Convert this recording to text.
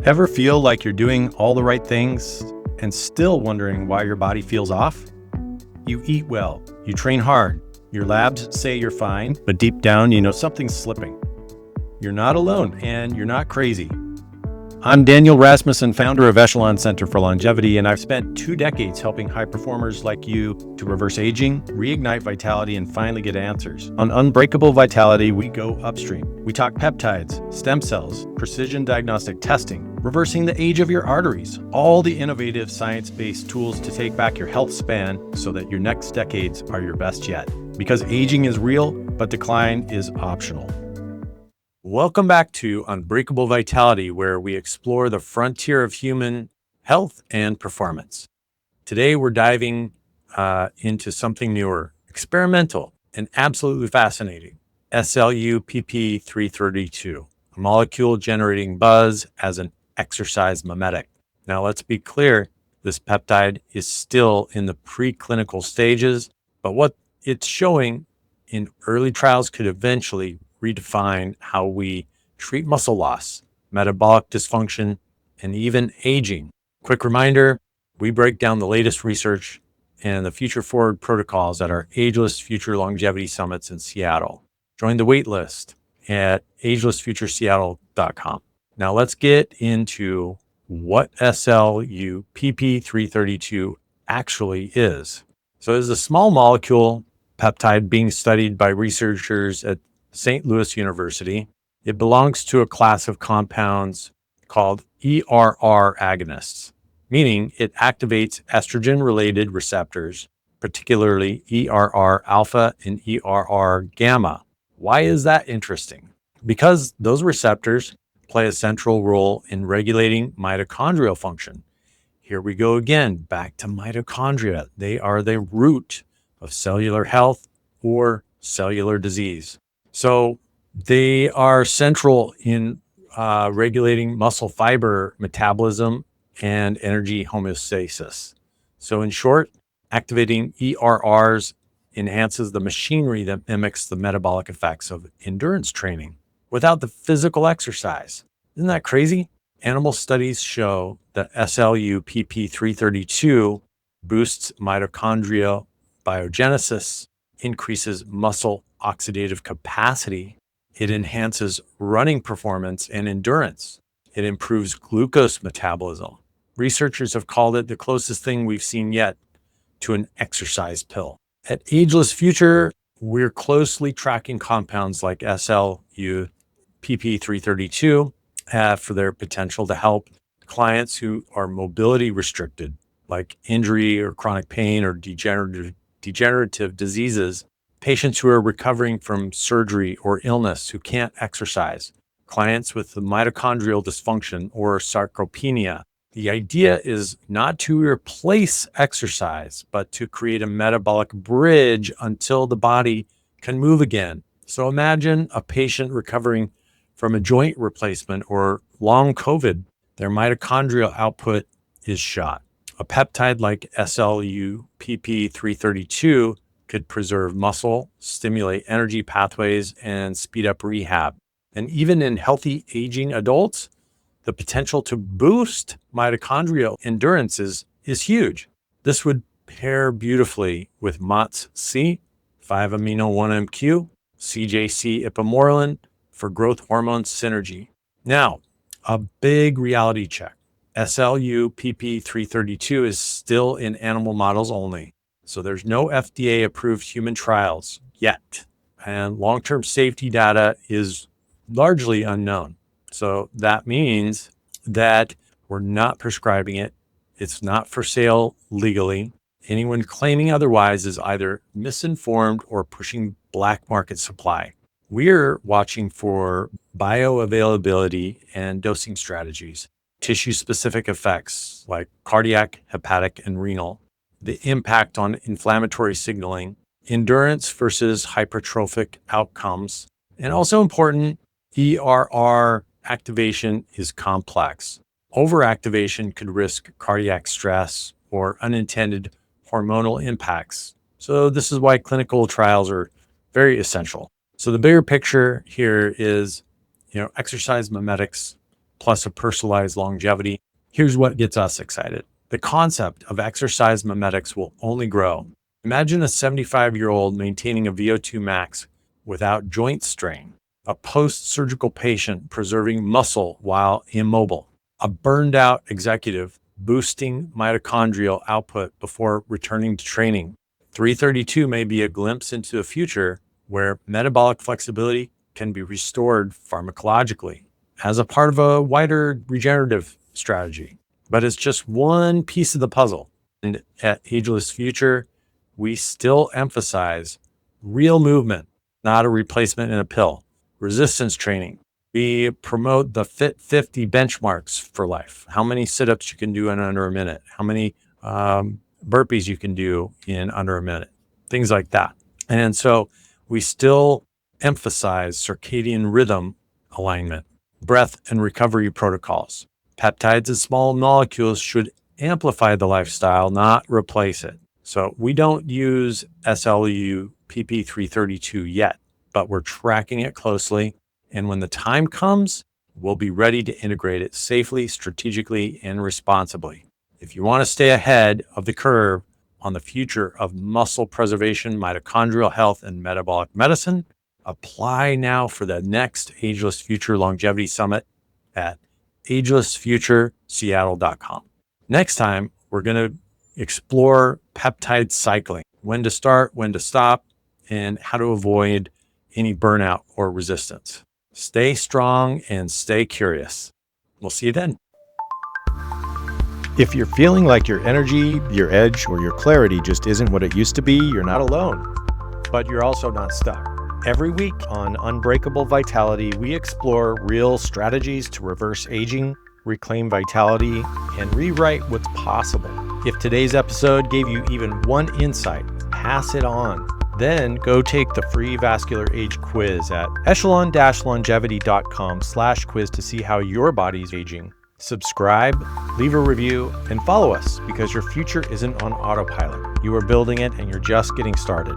Ever feel like you're doing all the right things and still wondering why your body feels off? You eat well, you train hard, your labs say you're fine, but deep down you know something's slipping. You're not alone and you're not crazy. I'm Daniel Rasmussen, founder of Echelon Center for Longevity, and I've spent 2 decades helping high performers like you to reverse aging, reignite vitality, and finally get answers. On Unbreakable Vitality, we go upstream. We talk peptides, stem cells, precision diagnostic testing, reversing the age of your arteries, all the innovative science-based tools to take back your health span so that your next decades are your best yet. Because aging is real, but decline is optional. Welcome back to Unbreakable Vitality, where we explore the frontier of human health and performance. Today, we're diving into something newer, experimental, and absolutely fascinating. SLU-PP-332, a molecule generating buzz as an exercise mimetic. Now, let's be clear, this peptide is still in the preclinical stages, but what it's showing in early trials could eventually redefine how we treat muscle loss, metabolic dysfunction, and even aging. Quick reminder, we break down the latest research and the future forward protocols at our Ageless Future Longevity Summits in Seattle. Join the wait list at agelessfutureseattle.com. Now let's get into what SLU-PP-332 actually is. So it is a small molecule peptide being studied by researchers at St. Louis University. It belongs to a class of compounds called ERR Agonists, meaning it activates estrogen-related receptors, particularly ERR alpha and ERR gamma. Why is that interesting? Because those receptors play a central role in regulating mitochondrial function. Here we go again, back to mitochondria. They are the root of cellular health or cellular disease. So they are central in regulating muscle fiber metabolism and energy homeostasis. So in short, activating ERRs enhances the machinery that mimics the metabolic effects of endurance training without the physical exercise. Isn't that crazy? Animal studies show that SLU-PP-332 boosts mitochondrial biogenesis, increases muscle oxidative capacity. It enhances running performance and endurance. It improves glucose metabolism. Researchers have called it the closest thing we've seen yet to an exercise pill. At Ageless Future, we're closely tracking compounds like SLU-PP-332 for their potential to help clients who are mobility restricted, like injury or chronic pain or degenerative diseases, patients who are recovering from surgery or illness who can't exercise, clients with the mitochondrial dysfunction or sarcopenia. The idea is not to replace exercise, but to create a metabolic bridge until the body can move again. So imagine a patient recovering from a joint replacement or long COVID. Their mitochondrial output is shot. A peptide like SLU-PP-332 could preserve muscle, stimulate energy pathways, and speed up rehab. And even in healthy aging adults, the potential to boost mitochondrial endurance is huge. This would pair beautifully with MOTS-C, 5-amino-1-MQ, CJC ipamorelin for growth hormone synergy. Now, a big reality check. SLU-PP-332 is still in animal models only. So there's no FDA-approved human trials yet. And long-term safety data is largely unknown. So that means that we're not prescribing it. It's not for sale legally. Anyone claiming otherwise is either misinformed or pushing black market supply. We're watching for bioavailability and dosing strategies, tissue-specific effects like cardiac, hepatic, and renal, the impact on inflammatory signaling, endurance versus hypertrophic outcomes, and also important, ERR activation is complex. Overactivation could risk cardiac stress or unintended hormonal impacts. So this is why clinical trials are very essential. So the bigger picture here is, exercise mimetics plus a personalized longevity. Here's what gets us excited. The concept of exercise mimetics will only grow. Imagine a 75-year-old maintaining a VO2 max without joint strain, a post-surgical patient preserving muscle while immobile, a burned-out executive boosting mitochondrial output before returning to training. 332 may be a glimpse into a future where metabolic flexibility can be restored pharmacologically as a part of a wider regenerative strategy. But it's just one piece of the puzzle. And at Ageless Future, we still emphasize real movement, not a replacement in a pill. Resistance training. We promote the Fit 50 benchmarks for life. How many sit-ups you can do in under a minute. How many burpees you can do in under a minute. Things like that. And so we still emphasize circadian rhythm alignment, breath and recovery protocols. Peptides and small molecules should amplify the lifestyle, not replace it. So we don't use SLU-PP-332 yet, but we're tracking it closely. And when the time comes, we'll be ready to integrate it safely, strategically, and responsibly. If you want to stay ahead of the curve on the future of muscle preservation, mitochondrial health, and metabolic medicine, apply now for the next Ageless Future Longevity Summit at agelessfutureseattle.com. Next time, we're going to explore peptide cycling, when to start, when to stop, and how to avoid any burnout or resistance. Stay strong and stay curious. We'll see you then. If you're feeling like your energy, your edge, or your clarity just isn't what it used to be, you're not alone. But you're also not stuck. Every week on Unbreakable Vitality, we explore real strategies to reverse aging, reclaim vitality, and rewrite what's possible. If today's episode gave you even one insight, pass it on. Then go take the free vascular age quiz at echelon-longevity.com/quiz to see how your body's aging. Subscribe, leave a review, and follow us because your future isn't on autopilot. You are building it and you're just getting started.